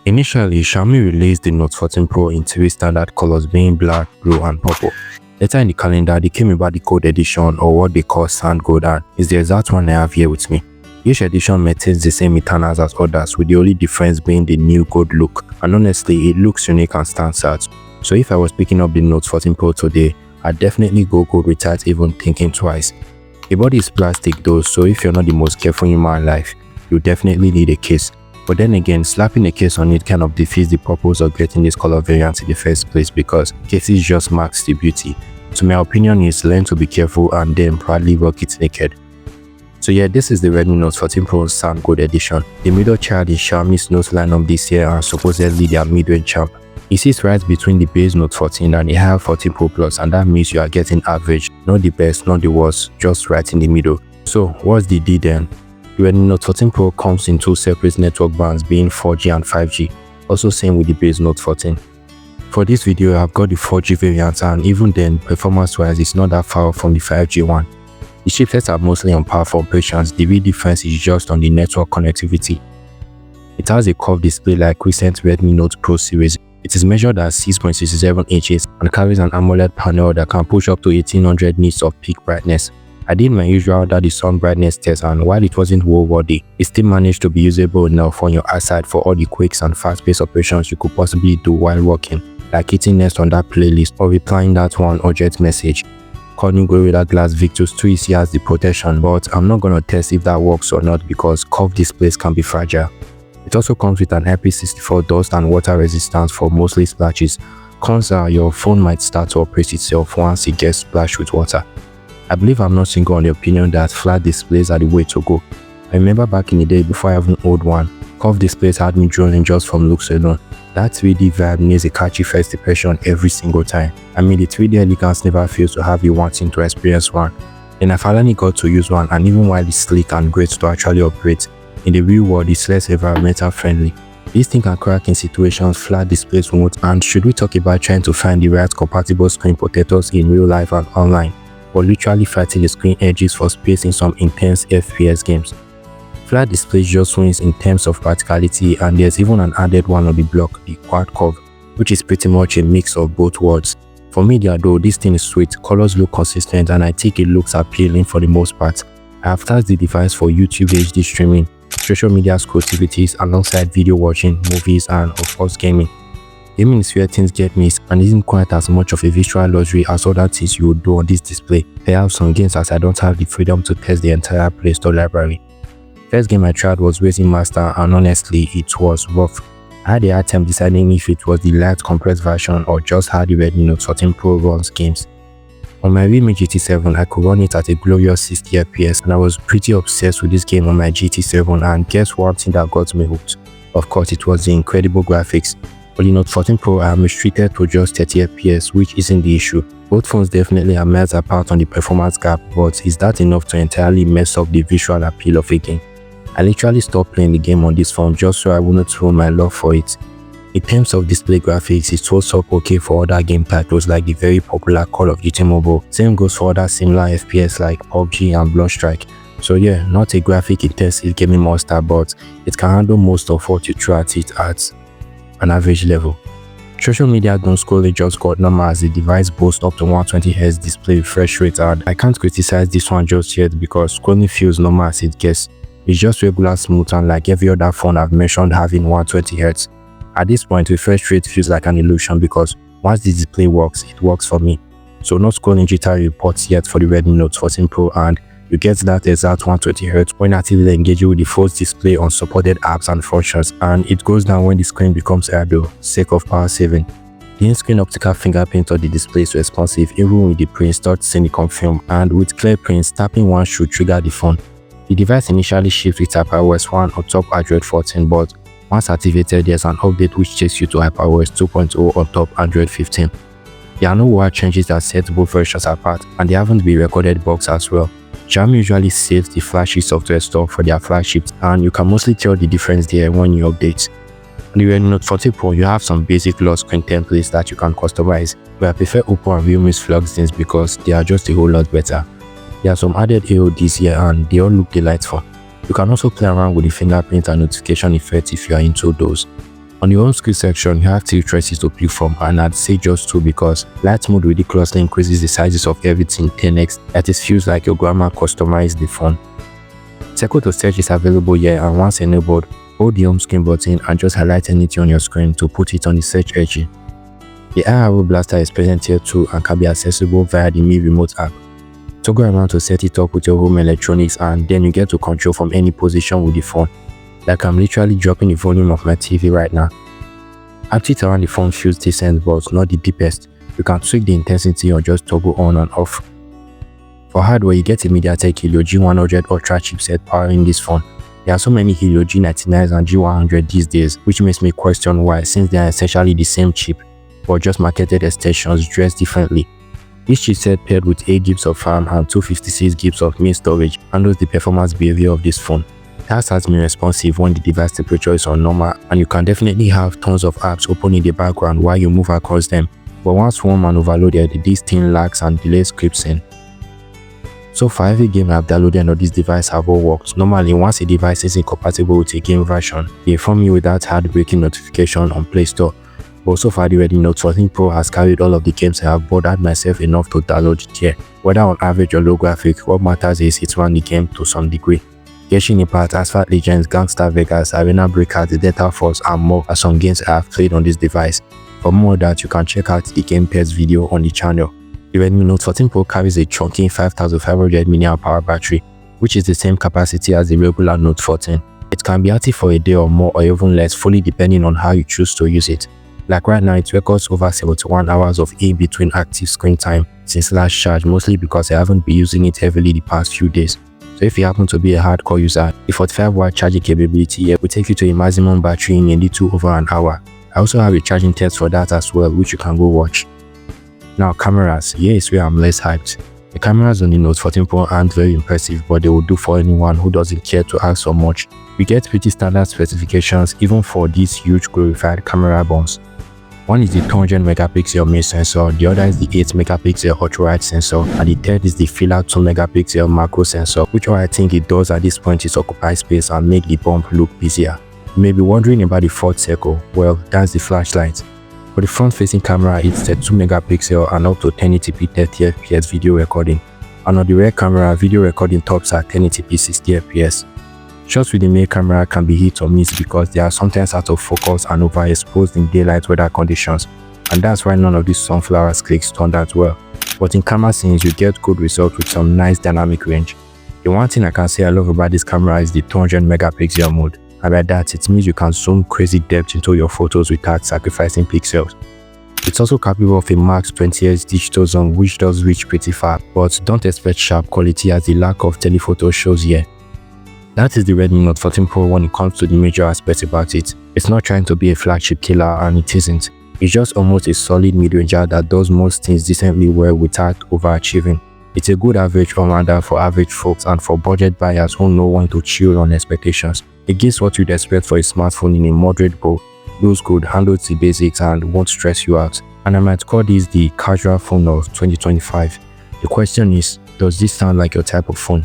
Initially, Xiaomi released the Note 14 Pro in three standard colors being black, blue and purple. Later in the calendar, they came about the Gold Edition or what they call Sand Gold, and is the exact one I have here with me. Each edition maintains the same internals as others, with the only difference being the new gold look, and honestly it looks unique and stands out. So if I was picking up the Note 14 Pro today, I'd definitely go gold without even thinking twice. The body is plastic though, so if you're not the most careful human alive, you definitely need a case. But then again, slapping a case on it kind of defeats the purpose of getting this color variant in the first place, because cases just marks the beauty. So my opinion is learn to be careful and then proudly rock it naked. So yeah, this is the Redmi Note 14 Pro Sand Gold Edition. The middle child is Xiaomi's Note lineup this year and supposedly their mid-range champ. It sits right between the base Note 14 and the higher 14 Pro Plus, and that means you are getting average, not the best, not the worst, just right in the middle. So what's the D then? The Redmi Note 14 Pro comes in two separate network bands being 4G and 5G, also same with the base Note 14. For this video, I've got the 4G variant, and even then, performance-wise, it's not that far from the 5G one. The chipsets are mostly on par for operations, the real difference is just on the network connectivity. It has a curved display like recent Redmi Note Pro series. It is measured at 6.67 inches and carries an AMOLED panel that can push up to 1800 nits of peak brightness. I did my usual under the sun brightness test, and while it wasn't worthy, it still managed to be usable enough on your eyesight for all the quicks and fast-paced operations you could possibly do while working, like hitting next on that playlist or replying that one urgent message. Corning Gorilla Glass Victus 2 EC has the protection, but I'm not gonna test if that works or not because curved displays can be fragile. It also comes with an IP64 dust and water resistance for mostly splashes. Cons are your phone might start to operate itself once it gets splashed with water. I believe I'm not single on the opinion that flat displays are the way to go. I remember back in the day before I even owned one, curved displays had me drooling just from looks alone. That 3D vibe needs a catchy first impression every single time. I mean, the 3D elegance never fails to have you wanting to experience one. Then I finally got to use one, and even while it's sleek and great to actually operate, in the real world it's less environmental friendly. This thing can crack in situations flat displays won't, and should we talk about trying to find the right compatible screen protectors in real life and online, or literally fighting the screen edges for space in some intense FPS games. Flat displays just wins in terms of practicality, and there's even an added one on the block, the quad curve, which is pretty much a mix of both worlds. For me though, this thing is sweet, colors look consistent, and I think it looks appealing for the most part. I have tasked the device for YouTube HD streaming, social media activities alongside video watching, movies and of course gaming. Gaming is where things get missed and isn't quite as much of a visual luxury as other things you would do on this display. I have some games as I don't have the freedom to test the entire Play Store library. First game I tried was Racing Master, and honestly it was rough. I had a hard time deciding if it was the light compressed version or just how the Redmi Note 14 Pro runs games. On my Redmi GT7 I could run it at a glorious 60 FPS, and I was pretty obsessed with this game on my GT7, and guess one thing that got me hooked? Of course it was the incredible graphics. For the Note 14 Pro I am restricted to just 30 FPS, which isn't the issue. Both phones definitely are miles apart on the performance gap, but is that enough to entirely mess up the visual appeal of a game? I literally stopped playing the game on this phone just so I wouldn't throw my love for it. In terms of display graphics, it holds up okay for other game titles like the very popular Call of Duty Mobile. Same goes for other similar FPS like PUBG and Bloodstrike. So yeah, not a graphic intensive gaming monster, but it can handle most of what you throw at it at an average level. Social media doom scrolling just got normal as the device boasts up to 120Hz display refresh rate, and I can't criticize this one just yet because scrolling feels normal as it gets. It's just regular smooth, and like every other phone I've mentioned having 120Hz. At this point, refresh rate feels like an illusion because once the display works, it works for me. So no scrolling jittery reports yet for the Redmi Note 14 Pro, and you get that exact 120Hz when actively engaging with the phone's display on supported apps and functions, and it goes down when the screen becomes idle, sake of power saving. The in-screen optical fingerprint on the display is responsive even with the pre-installed silicone film, and with clear prints, tapping one should trigger the phone. The device initially ships with HyperOS 1 on top Android 14, but once activated, there's an update which takes you to HyperOS 2.0 on top Android 15. There are no wide changes that set both versions apart, and they haven't been recorded bugs as well. Xiaomi usually saves the flashy software store for their flagships, and you can mostly tell the difference there when you update. On the Redmi Note 14 Pro, you have some basic lock screen templates that you can customize, but I prefer Oppo and Realme's flux things because they are just a whole lot better. There are some added AODs here and they all look delightful. You can also play around with the fingerprint and notification effects if you are into those. On the home screen section, you have 3 choices to pick from, and I'd say just 2 because light mode ridiculously increases the sizes of everything 10x that it feels like your grandma customized the phone. Circle to search is available here, and once enabled, hold the home screen button and just highlight anything on your screen to put it on the search engine. The arrow blaster is present here too and can be accessible via the Mi Remote app. Toggle around to set it up with your home electronics, and then you get to control from any position with the phone. Like I'm literally dropping the volume of my TV right now. Haptics around the phone feels decent but not the deepest. You can tweak the intensity or just toggle on and off. For hardware, you get a MediaTek Helio G100 Ultra chipset powering this phone. There are so many Helio G99s and G100 these days, which makes me question why, since they are essentially the same chip, but just marketed extensions dressed differently. This chipset paired with 8GB of RAM and 256GB of main storage handles the performance behavior of this phone. It has been responsive when the device temperature is on normal, and you can definitely have tons of apps open in the background while you move across them, but once warm and overloaded, this thing lags and delays scripting. So far, every game I've downloaded on this device have all worked. Normally, once a device isn't compatible with a game version, they inform you without heartbreaking notification on Play Store. But so far, the Redmi Note 14 Pro has carried all of the games I have bothered myself enough to download it here. Whether on average or low graphic, what matters is it ran the game to some degree. Genshin Impact, Asphalt Legends, Gangsta Vegas, Arena Breakout, Delta Force, and more are some games I have played on this device. For more of that, you can check out the gameplays video on the channel. The Redmi Note 14 Pro carries a chunky 5500 mAh battery, which is the same capacity as the regular Note 14. It can be active for a day or more, or even less, fully depending on how you choose to use it. Like right now, it records over 71 hours of in-between active screen time since last charge, mostly because I haven't been using it heavily the past few days. So if you happen to be a hardcore user, the 45W charging capability here will take you to a maximum battery in a little over an hour. I also have a charging test for that as well, which you can go watch. Now cameras, here is where I'm less hyped. The cameras on the Note 14 Pro aren't very impressive, but they will do for anyone who doesn't care to ask so much. We get pretty standard specifications even for these huge glorified camera bombs. One is the 200 megapixel main sensor, the other is the 8 megapixel ultra-wide sensor, and the third is the filler 2 megapixel macro sensor, which all I think it does at this point is occupy space and make the bomb look busier. You may be wondering about the fourth circle. Well, that's the flashlight. For the front-facing camera, it's 32 megapixel and up to 1080p 30fps video recording, and on the rear camera, video recording tops at 1080p 60fps. Shots with the main camera can be hit or miss because they are sometimes out of focus and overexposed in daylight weather conditions, and that's why none of these sunflower clicks turned out well. But in camera scenes, you get good results with some nice dynamic range. The one thing I can say I love about this camera is the 200 megapixel mode, and by that it means you can zoom crazy depth into your photos without sacrificing pixels. It's also capable of a max 20Hz digital zoom, which does reach pretty far, but don't expect sharp quality as the lack of telephoto shows here. That is the Redmi Note 14 Pro when it comes to the major aspects about it. It's not trying to be a flagship killer, and it isn't. It's just almost a solid mid-ranger that does most things decently well without overachieving. It's a good average all-rounder for average folks and for budget buyers who know when to chill on expectations. It gives what you'd expect for a smartphone in a moderate bowl, looks good, handles the basics, and won't stress you out. And I might call this the casual phone of 2025. The question is, does this sound like your type of phone?